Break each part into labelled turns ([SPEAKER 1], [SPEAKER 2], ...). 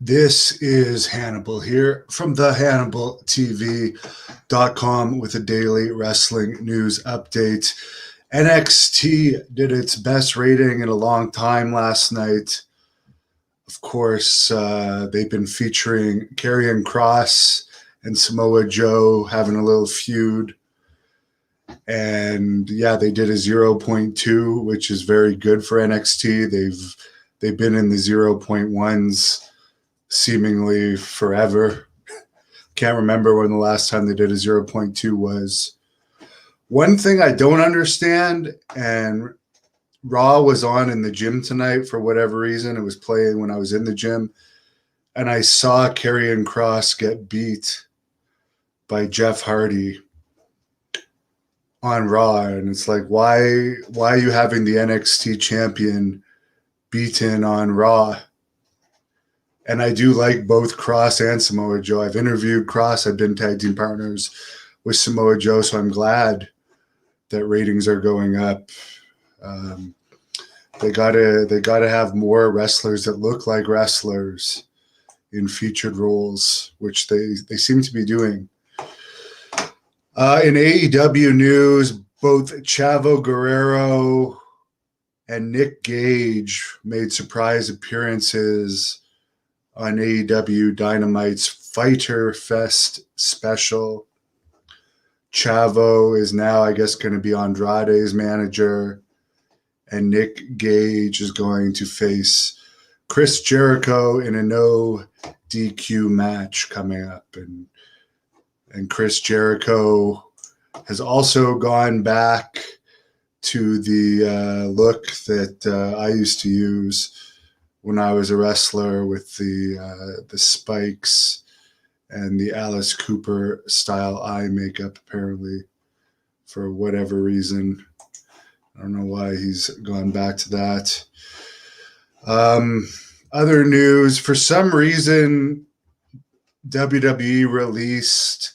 [SPEAKER 1] This is Hannibal here from the HannibalTV.com with a daily wrestling news update. NXT did its best rating in a long time last night. Of course, they've been featuring Karrion Kross and Samoa Joe having a little feud. And yeah, they did a 0.2, which is very good for NXT. They've been in the 0.1s seemingly forever. Can't remember when the last time they did a 0.2 was. One thing I don't understand, and Raw was on in the gym tonight for whatever reason. It was playing when I was in the gym, and I saw Karrion Kross get beat by Jeff Hardy on Raw, and it's like, why are you having the NXT champion beaten on Raw? And I do like both Kross and Samoa Joe. I've interviewed Kross. I've been tag team partners with Samoa Joe, so I'm glad that ratings are going up. They gotta have more wrestlers that look like wrestlers in featured roles, which they seem to be doing. In AEW news, both Chavo Guerrero and Nick Gage made surprise appearances on AEW Dynamite's Fighter Fest special. Chavo is now, I guess, going to be Andrade's manager, and Nick Gage is going to face Chris Jericho in a no DQ match coming up. And Chris Jericho has also gone back to the look that I used to use when I was a wrestler, with the spikes and the Alice Cooper style eye makeup, apparently, for whatever reason. I don't know why he's gone back to that. Other news, for some reason, WWE released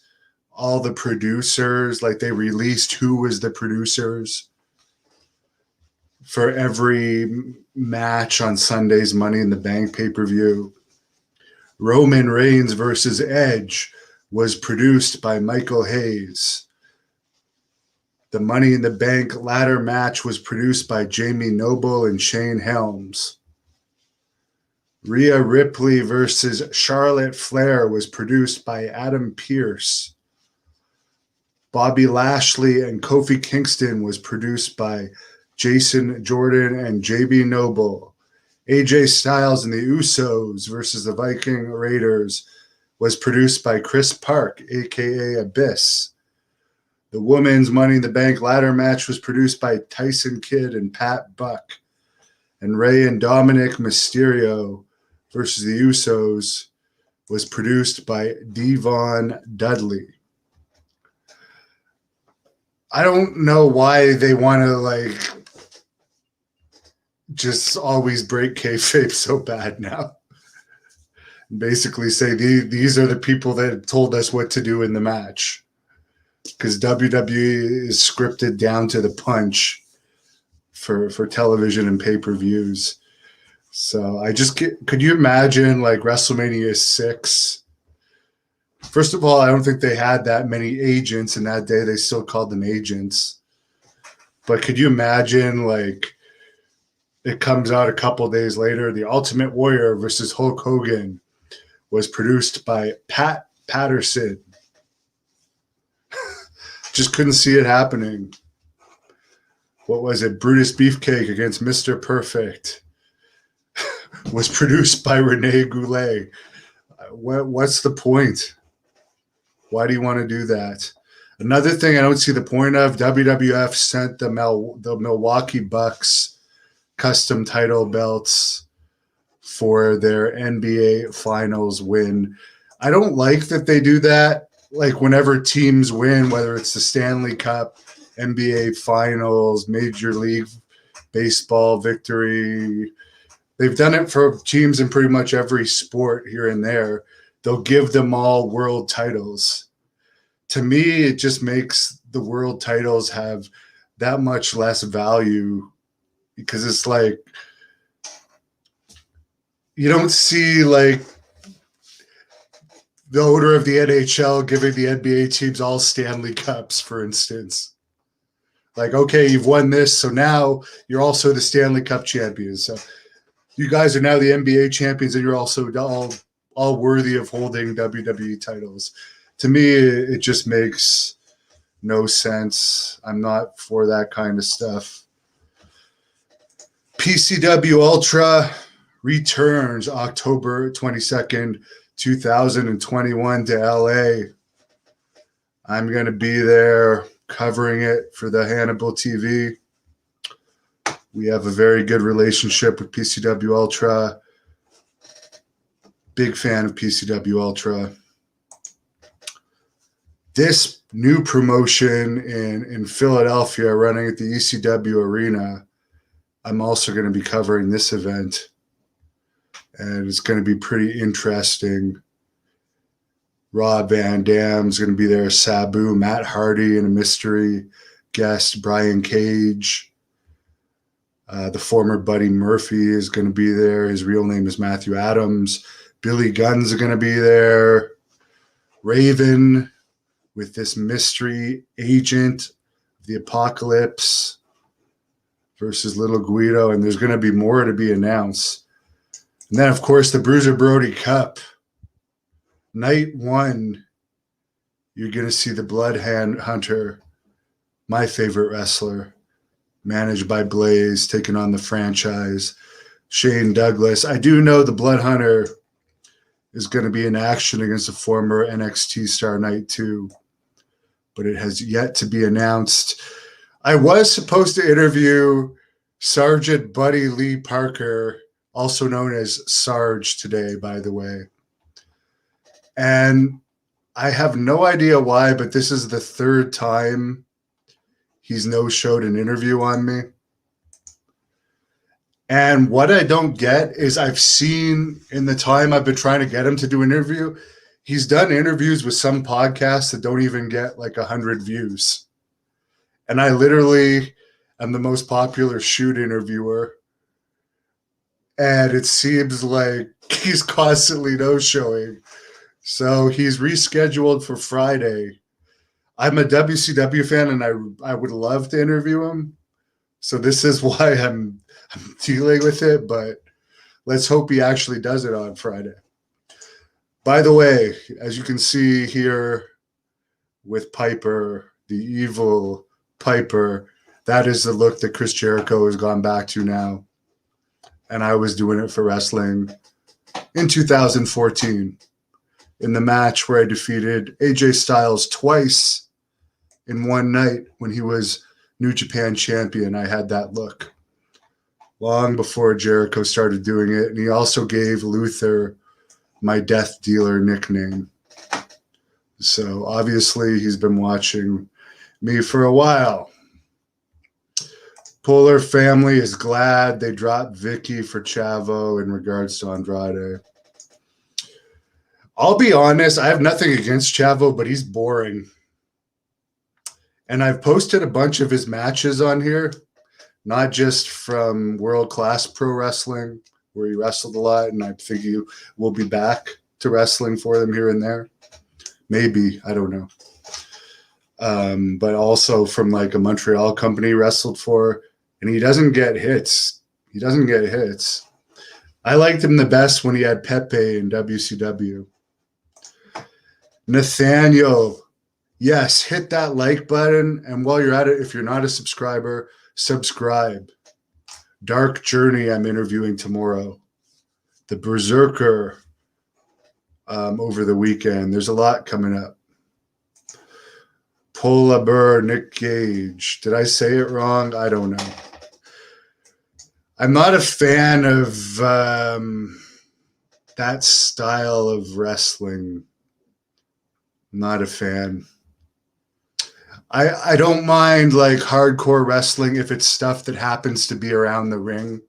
[SPEAKER 1] all the producers, like they released who was the producers for every match on Sunday's Money in the Bank pay-per-view. Roman Reigns versus Edge was produced by Michael Hayes. The Money in the Bank ladder match was produced by Jamie Noble and Shane Helms. Rhea Ripley versus Charlotte Flair was produced by Adam Pearce. Bobby Lashley and Kofi Kingston was produced by Jason Jordan and JB Noble. AJ Styles and the Usos versus the Viking Raiders was produced by Chris Park, aka Abyss. The women's Money in the Bank ladder match was produced by Tyson Kidd and Pat Buck. And Rey and Dominic Mysterio versus the Usos was produced by Devon Dudley. I don't know why they want to just always break kayfabe so bad now. Basically say these are the people that told us what to do in the match. Because WWE is scripted down to the punch for television and pay-per-views. So could you imagine WrestleMania 6? First of all, I don't think they had that many agents in that day. They still called them agents. But could you imagine it comes out a couple days later, The Ultimate Warrior versus Hulk Hogan was produced by Pat Patterson. Just couldn't see it happening. What was it? Brutus Beefcake against Mr. Perfect was produced by Rene Goulet. What's the point? Why do you want to do that? Another thing I don't see the point of, WWF sent the Milwaukee Bucks custom title belts for their NBA Finals win. I don't like that they do that. Whenever teams win, whether it's the Stanley Cup, NBA Finals, Major League Baseball victory, they've done it for teams in pretty much every sport here and there. They'll give them all world titles. To me, it just makes the world titles have that much less value, because it's you don't see the owner of the NHL giving the NBA teams all Stanley Cups, for instance. Like, okay, you've won this, so now you're also the Stanley Cup champions. So you guys are now the NBA champions, and you're also all worthy of holding WWE titles. To me, it just makes no sense. I'm not for that kind of stuff. PCW Ultra returns October 22nd, 2021 to LA. I'm going to be there covering it for the Hannibal TV. We have a very good relationship with PCW Ultra. Big fan of PCW Ultra. This new promotion in Philadelphia running at the ECW Arena, I'm also going to be covering this event. And it's going to be pretty interesting. Rob Van Dam's going to be there, Sabu, Matt Hardy, and a mystery guest, Brian Cage. The former Buddy Murphy is going to be there. His real name is Matthew Adams. Billy Gunn's going to be there. Raven with this mystery agent of the Apocalypse versus Little Guido. And there's going to be more to be announced. And then, of course, the Bruiser Brody Cup. Night 1, you're going to see the Blood Hunter, my favorite wrestler, managed by Blaze, taking on the franchise. Shane Douglas. I do know the Blood Hunter is going to be in action against a former NXT star Night 2, but it has yet to be announced. I was supposed to interview Sergeant Buddy Lee Parker, also known as Sarge today, by the way. And I have no idea why, but this is the third time he's no-showed an interview on me. And what I don't get is I've seen in the time I've been trying to get him to do an interview, he's done interviews with some podcasts that don't even get like 100 views. And I literally am the most popular shoot interviewer. And it seems like he's constantly no-showing. So he's rescheduled for Friday. I'm a WCW fan, and I would love to interview him. So this is why I'm dealing with it, but let's hope he actually does it on Friday. By the way, as you can see here with Piper, the evil Piper, that is the look that Chris Jericho has gone back to now. And I was doing it for wrestling in 2014 in the match where I defeated AJ Styles twice in one night when he was New Japan champion. I had that look long before Jericho started doing it. And he also gave Luther my Death Dealer nickname. So obviously he's been watching me for a while. Polar family is glad they dropped Vicky for Chavo in regards to Andrade. I'll be honest, I have nothing against Chavo, but he's boring. And I've posted a bunch of his matches on here, not just from World Class Pro Wrestling, where he wrestled a lot, and I think he will be back to wrestling for them here and there. Maybe, I don't know. But also from like a Montreal company he wrestled for, and he doesn't get hits. He doesn't get hits. I liked him the best when he had Pepe in WCW. Nathaniel, yes, hit that like button. And while you're at it, if you're not a subscriber, subscribe. Dark Journey, I'm interviewing tomorrow. The Berserker over the weekend. There's a lot coming up. Paula Burr, Nick Gage. Did I say it wrong? I don't know. I'm not a fan of that style of wrestling. Not a fan. I don't mind like hardcore wrestling if it's stuff that happens to be around the ring.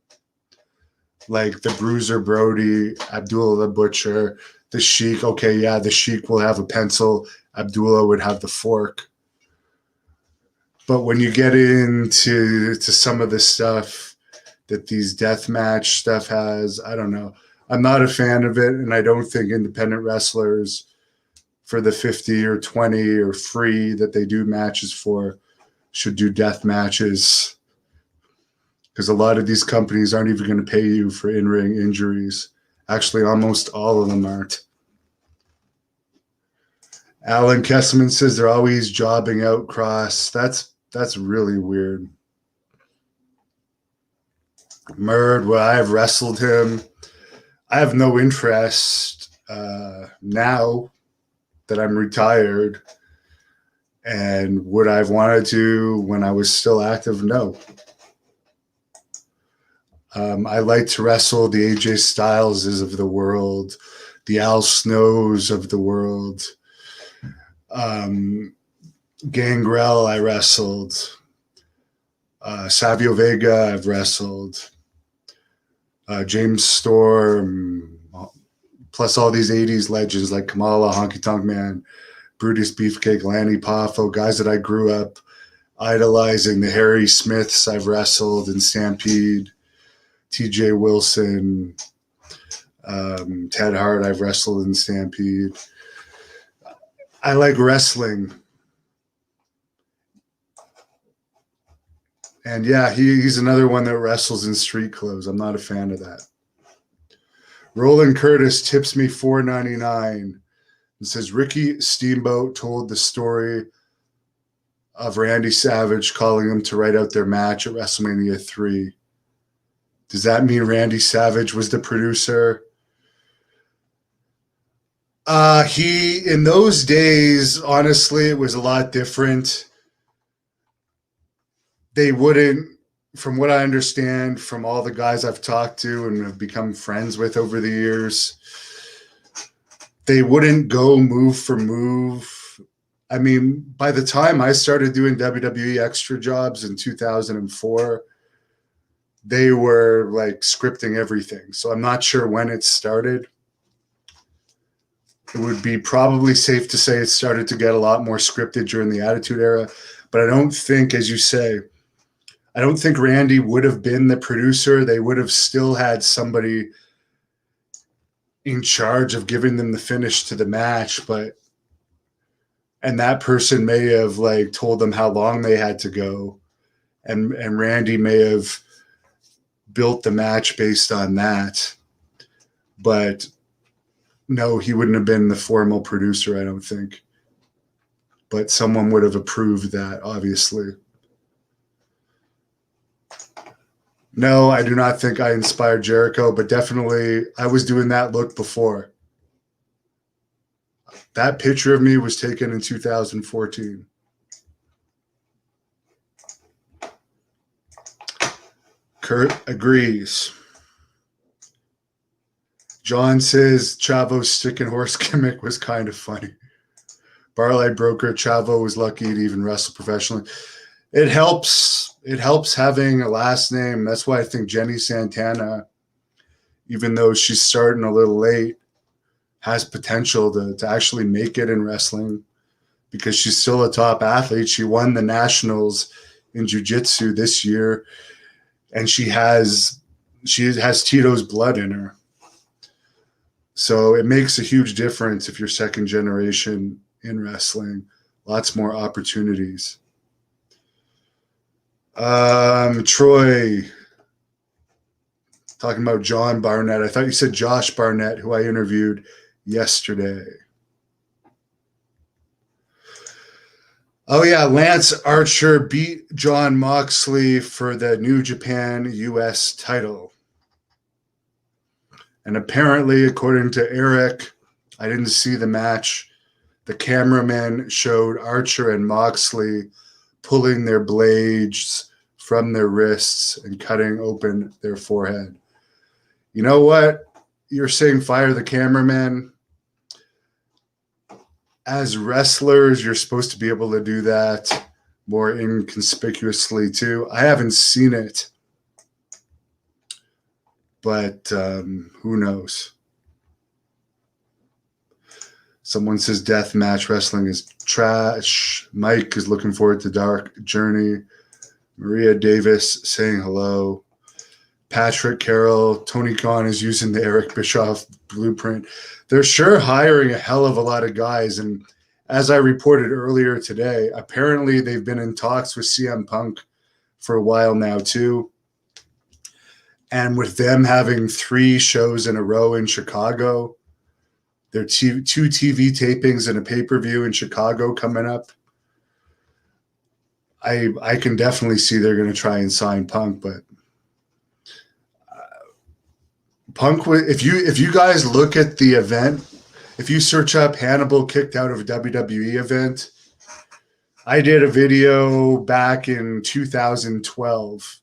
[SPEAKER 1] Like the Bruiser Brody, Abdullah the Butcher, the Sheik. Okay, yeah, the Sheik will have a pencil. Abdullah would have the fork. But when you get into some of the stuff that these deathmatch stuff has, I don't know. I'm not a fan of it, and I don't think independent wrestlers for the 50 or 20 or free that they do matches for should do death matches, because a lot of these companies aren't even going to pay you for in-ring injuries. Actually, almost all of them aren't. Alan Kesselman says they're always jobbing out Cross. That's really weird. Murd, well, I have wrestled him. I have no interest now that I'm retired. And would I have wanted to when I was still active? No. I like to wrestle the AJ Styleses of the world, the Al Snows of the world. Gangrel, I wrestled. Savio Vega, I've wrestled. James Storm, plus all these 80s legends like Kamala, Honky Tonk Man, Brutus Beefcake, Lanny Poffo, guys that I grew up idolizing. The Harry Smiths I've wrestled in Stampede. TJ Wilson, Ted Hart I've wrestled in Stampede. I like wrestling. And yeah, he's another one that wrestles in street clothes. I'm not a fan of that. Roland Curtis tips me $4.99 and says Ricky Steamboat told the story of Randy Savage calling him to write out their match at WrestleMania 3. Does that mean Randy Savage was the producer? In those days, honestly, it was a lot different. They wouldn't, from what I understand, from all the guys I've talked to and have become friends with over the years, they wouldn't go move for move. I mean, by the time I started doing WWE extra jobs in 2004, they were like scripting everything. So I'm not sure when it started. It would be probably safe to say it started to get a lot more scripted during the Attitude Era. But I don't think, as you say, I don't think Randy would have been the producer. They would have still had somebody in charge of giving them the finish to the match. And that person may have like told them how long they had to go. And Randy may have built the match based on that. But no, he wouldn't have been the formal producer, I don't think. But someone would have approved that, obviously. No, I do not think I inspired Jericho, but definitely I was doing that look before. That picture of me was taken in 2014. Kurt agrees. John says Chavo's stick and horse gimmick was kind of funny. Barlight Broker, Chavo was lucky to even wrestle professionally. It helps. It helps having a last name. That's why I think Jenny Santana, even though she's starting a little late, has potential to actually make it in wrestling because she's still a top athlete. She won the nationals in jiu-jitsu this year, and she has Tito's blood in her. So it makes a huge difference if you're second generation in wrestling. Lots more opportunities. Troy, talking about John Barnett. I thought you said Josh Barnett, who I interviewed yesterday. Oh, yeah, Lance Archer beat Jon Moxley for the New Japan US title. And apparently, according to Eric, I didn't see the match. The cameraman showed Archer and Moxley pulling their blades from their wrists and cutting open their forehead. You know what? You're saying fire the cameraman. As wrestlers, you're supposed to be able to do that more inconspicuously too. I haven't seen it, but who knows? Someone says death match wrestling is trash. Mike is looking forward to Dark Journey. Maria Davis saying hello. Patrick Carroll, Tony Khan is using the Eric Bischoff blueprint. They're sure hiring a hell of a lot of guys. And as I reported earlier today, apparently they've been in talks with CM Punk for a while now too. And with them having 3 shows in a row in Chicago, there are 2 TV tapings and a pay-per-view in Chicago coming up. I can definitely see they're going to try and sign Punk, but Punk, if you guys look at the event, if you search up Hannibal kicked out of a WWE event, I did a video back in 2012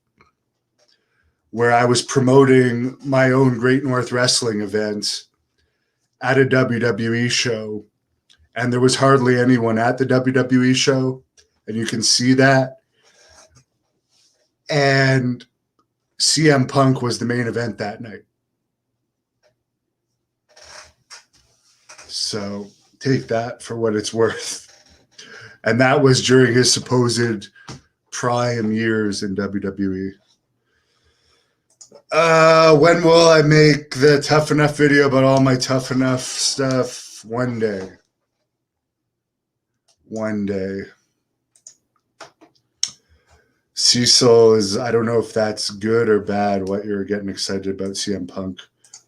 [SPEAKER 1] where I was promoting my own Great North Wrestling event at a WWE show, and there was hardly anyone at the WWE show, and you can see that. And CM Punk was the main event that night. So take that for what it's worth. And that was during his supposed prime years in WWE. When will I make the Tough Enough video about all my Tough Enough stuff? One day. One day. Cecil is, I don't know if that's good or bad, what you're getting excited about CM Punk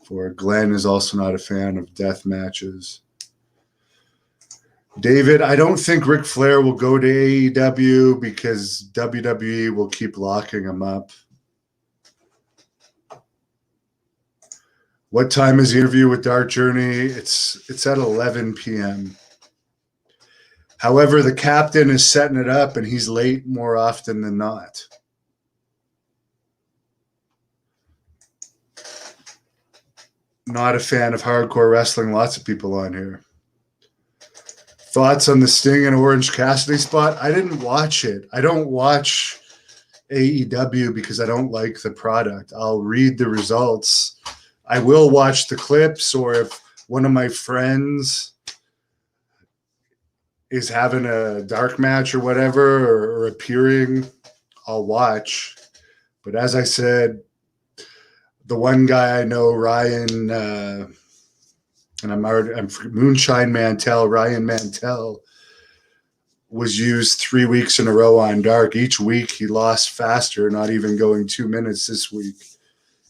[SPEAKER 1] for. Glenn is also not a fan of death matches. David, I don't think Ric Flair will go to AEW because WWE will keep locking him up. What time is the interview with Dark Journey? It's at 11 p.m. However, the captain is setting it up, and he's late more often than not. Not a fan of hardcore wrestling. Lots of people on here. Thoughts on the Sting and Orange Cassidy spot? I didn't watch it. I don't watch AEW because I don't like the product. I'll read the results. I will watch the clips, or if one of my friends is having a dark match or whatever, or appearing, I'll watch. But as I said, the one guy I know, Ryan, I'm Moonshine Mantell, Ryan Mantell, was used 3 weeks in a row on Dark. Each week he lost faster, not even going 2 minutes this week,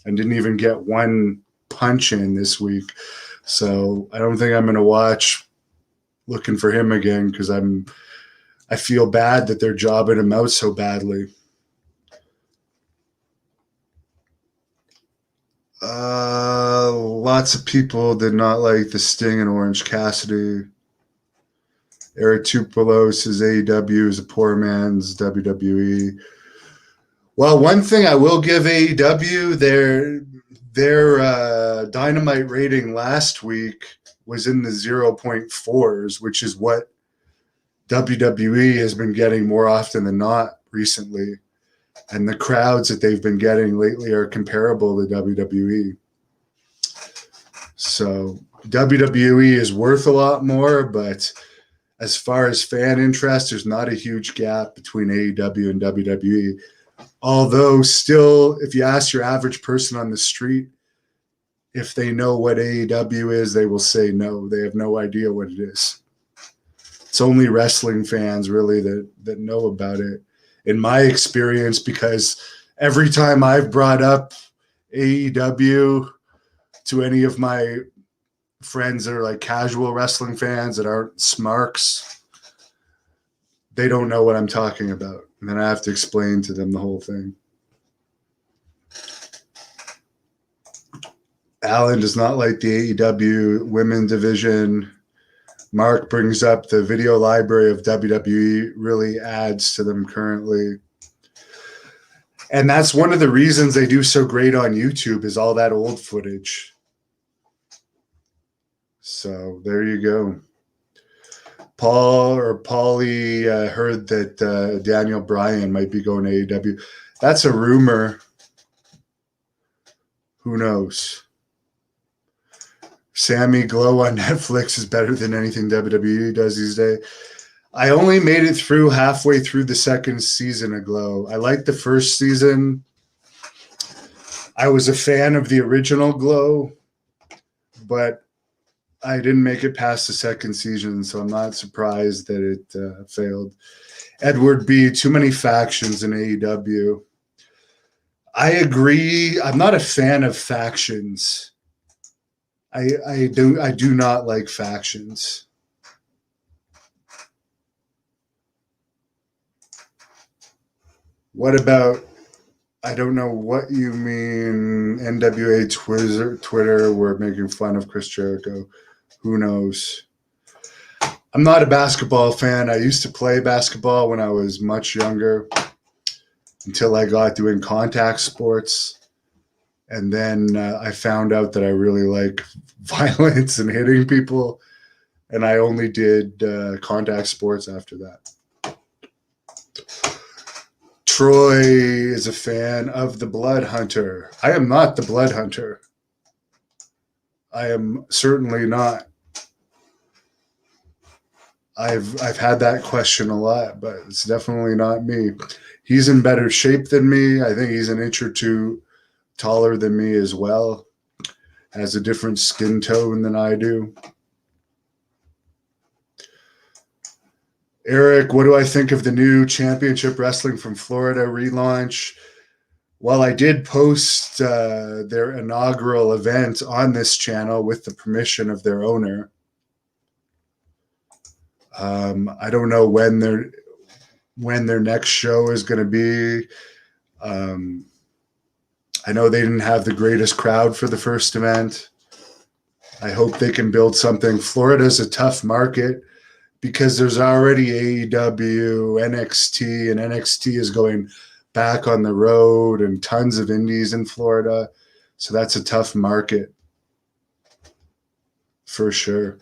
[SPEAKER 1] and didn't even get one punch in this week. So I don't think I'm going to watch looking for him again because I feel bad that they're jobbing him out so badly. Lots of people did not like the Sting and Orange Cassidy. Eric Tupelo says AEW is a poor man's WWE. Well, one thing I will give AEW, their Dynamite rating last week was in the 0.4s, which is what WWE has been getting more often than not recently. And the crowds that they've been getting lately are comparable to WWE. So WWE is worth a lot more, but as far as fan interest, there's not a huge gap between AEW and WWE. Although still, if you ask your average person on the street if they know what AEW is, they will say no. They have no idea what it is. It's only wrestling fans really that know about it. In my experience, because every time I've brought up AEW to any of my friends that are like casual wrestling fans that aren't smarks, they don't know what I'm talking about. And then I have to explain to them the whole thing. Alan does not like the AEW women division. Mark brings up the video library of WWE really adds to them currently. And that's one of the reasons they do so great on YouTube is all that old footage. So there you go. Paulie heard that Daniel Bryan might be going to AEW. That's a rumor. Who knows? Sammy Glow on Netflix is better than anything WWE does these days. I only made it through halfway through the second season of Glow. I liked the first season. I was a fan of the original Glow, but I didn't make it past the second season, so I'm not surprised that it failed. Edward B., too many factions in AEW. I agree. I'm not a fan of factions. I do not like factions. What about, I don't know what you mean, NWA Twitter, we're making fun of Chris Jericho. Who knows? I'm not a basketball fan. I used to play basketball when I was much younger until I got doing contact sports. And then I found out that I really like violence and hitting people. And I only did contact sports after that. Troy is a fan of the Blood Hunter. I am not the Blood Hunter. I am certainly not. I've had that question a lot, but it's definitely not me. He's in better shape than me. I think he's an inch or two taller than me as well. Has a different skin tone than I do. Eric, what do I think of the new Championship Wrestling from Florida relaunch? Well, I did post their inaugural event on this channel with the permission of their owner. I don't know when their next show is going to be. I know they didn't have the greatest crowd for the first event. I hope they can build something. Florida's a tough market because there's already AEW, NXT, and NXT is going back on the road and tons of indies in Florida. So that's a tough market for sure.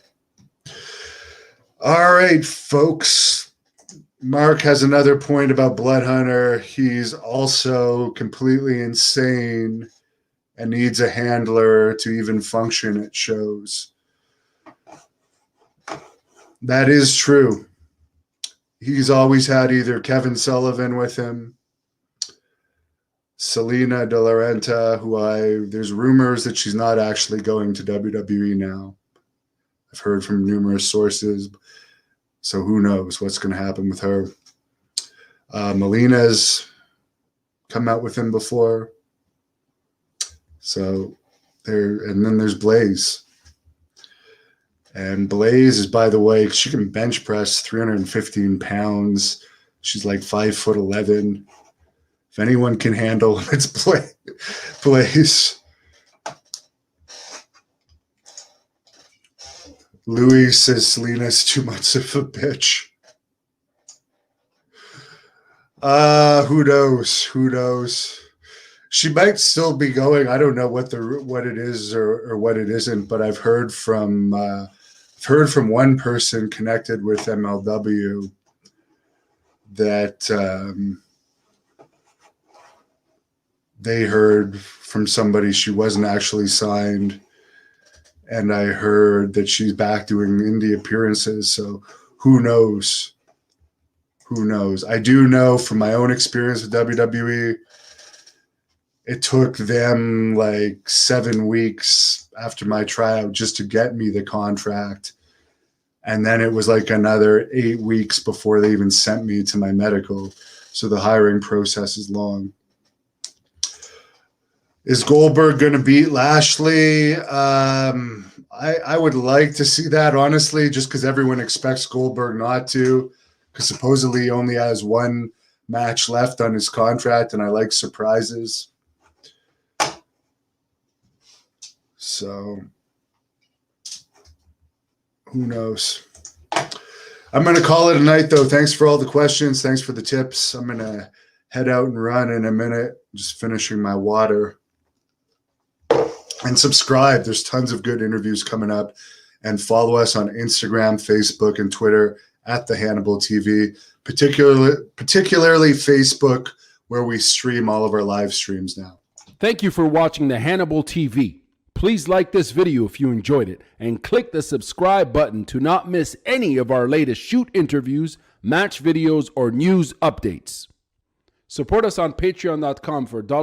[SPEAKER 1] All right, folks. Mark has another point about Blood Hunter. He's also completely insane and needs a handler to even function at shows. That is true. He's always had either Kevin Sullivan with him, Selena De La Renta, there's rumors that she's not actually going to WWE now. I've heard from numerous sources. So who knows what's going to happen with her. Melina's come out with him before. So and then there's Blaze. And Blaze is, by the way, she can bench press 315 pounds. She's like 5'11". If anyone can handle it, it's Blaze. Louis says Selena's too much of a bitch. Who knows? Who knows? She might still be going. I don't know what it is or what it isn't, but I've heard from one person connected with MLW that they heard from somebody she wasn't actually signed. And I heard that she's back doing indie appearances. So who knows? Who knows? I do know from my own experience with WWE, it took them like 7 weeks after my tryout just to get me the contract. And then it was like another 8 weeks before they even sent me to my medical. So the hiring process is long. Is Goldberg going to beat Lashley? I would like to see that, honestly, just because everyone expects Goldberg not to, because supposedly he only has one match left on his contract, and I like surprises. So, who knows? I'm going to call it a night, though. Thanks for all the questions. Thanks for the tips. I'm going to head out and run in a minute, just finishing my water. And subscribe. There's tons of good interviews coming up. And follow us on Instagram, Facebook, and Twitter at The Hannibal TV, particularly Facebook, where we stream all of our live streams now.
[SPEAKER 2] Thank you for watching The Hannibal TV. Please like this video if you enjoyed it, and click the subscribe button to not miss any of our latest shoot interviews, match videos, or news updates. Support us on patreon.com for